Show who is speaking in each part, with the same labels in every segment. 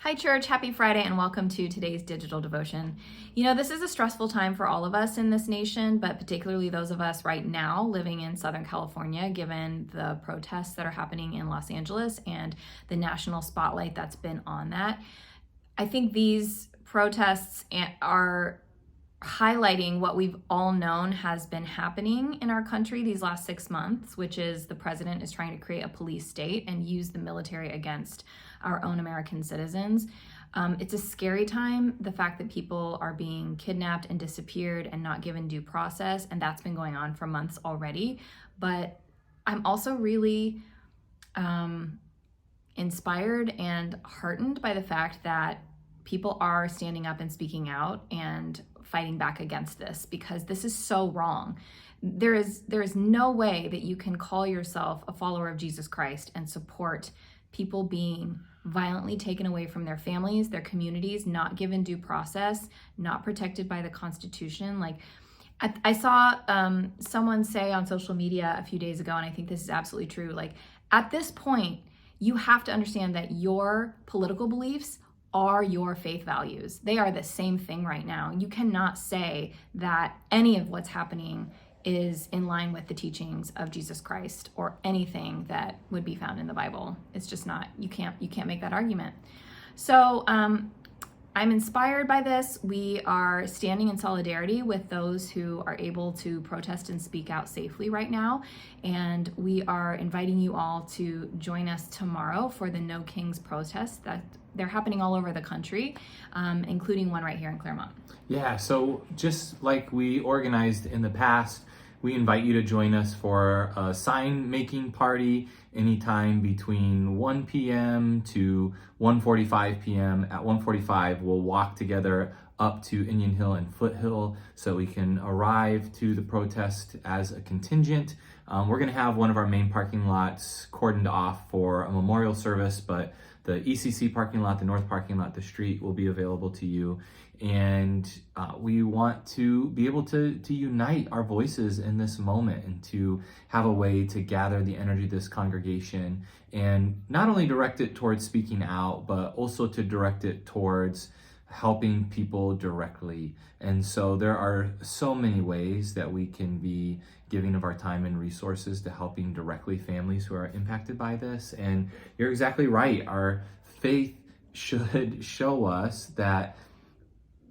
Speaker 1: Hi, church. Happy Friday, and welcome to today's digital devotion. You know, this is a stressful time for all of us in this nation, but particularly those of us right now living in Southern California, given the protests that are happening in Los Angeles and the national spotlight that's been on that. I think these protests are highlighting what we've all known has been happening in our country these last 6 months, which is the president is trying to create a police state and use the military against our own American citizens. It's a scary time, the fact that people are being kidnapped and disappeared and not given due process, and that's been going on for months already. But I'm also really inspired and heartened by the fact that people are standing up and speaking out and fighting back against this, because this is so wrong. There is no way that you can call yourself a follower of Jesus Christ and support people being violently taken away from their families, their communities, not given due process, not protected by the Constitution. Like, I saw someone say on social media a few days ago, and I think this is absolutely true, like, at this point, you have to understand that your political beliefs are your faith values. They are the same thing right now. You cannot say that any of what's happening is in line with the teachings of Jesus Christ or anything that would be found in the Bible. It's just not, you can't make that argument. So I'm inspired by this. We are standing in solidarity with those who are able to protest and speak out safely right now. And we are inviting you all to join us tomorrow for the No Kings protests that they're happening all over the country, including one right here in Claremont.
Speaker 2: Yeah, so just like we organized in the past, we invite you to join us for a sign making party anytime between 1 p.m. to 1:45 p.m. At 1:45, we'll walk together up to Indian Hill and Foothill so we can arrive to the protest as a contingent. We're going to have one of our main parking lots cordoned off for a memorial service, but the ECC parking lot, the north parking lot, the street will be available to you. And we want to be able to unite our voices in this moment and to have a way to gather the energy of this congregation and not only direct it towards speaking out, but also to direct it towards helping people directly. And so there are so many ways that we can be giving of our time and resources to helping directly families who are impacted by this. And you're exactly right. Our faith should show us that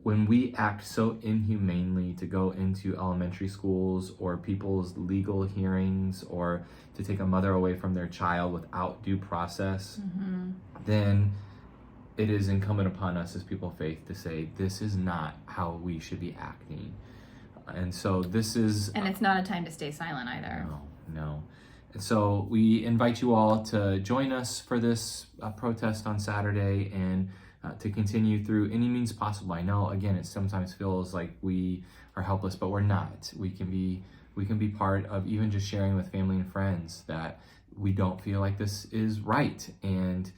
Speaker 2: when we act so inhumanely to go into elementary schools or people's legal hearings or to take a mother away from their child without due process, then it is incumbent upon us as people of faith to say, this is not how we should be acting. And so this is...
Speaker 1: And it's not a time to stay silent either.
Speaker 2: No. And so we invite you all to join us for this protest on Saturday and to continue through any means possible. I know, again, it sometimes feels like we are helpless, but we're not. We can be part of even just sharing with family and friends that we don't feel like this is right, and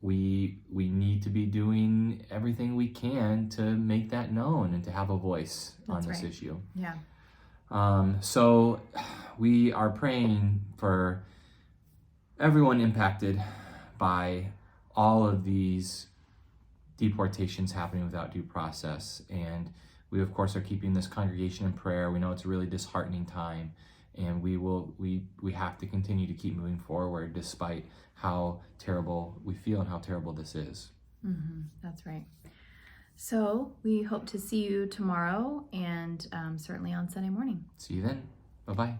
Speaker 2: we need to be doing everything we can to make that known and to have a voice on this issue.
Speaker 1: Yeah.
Speaker 2: So we are praying for everyone impacted by all of these deportations happening without due process. And we, of course, are keeping this congregation in prayer. We know it's a really disheartening time, and we have to continue to keep moving forward despite how terrible we feel and how terrible this is.
Speaker 1: That's right. So we hope to see you tomorrow and certainly on Sunday morning.
Speaker 2: See you then. Bye-bye.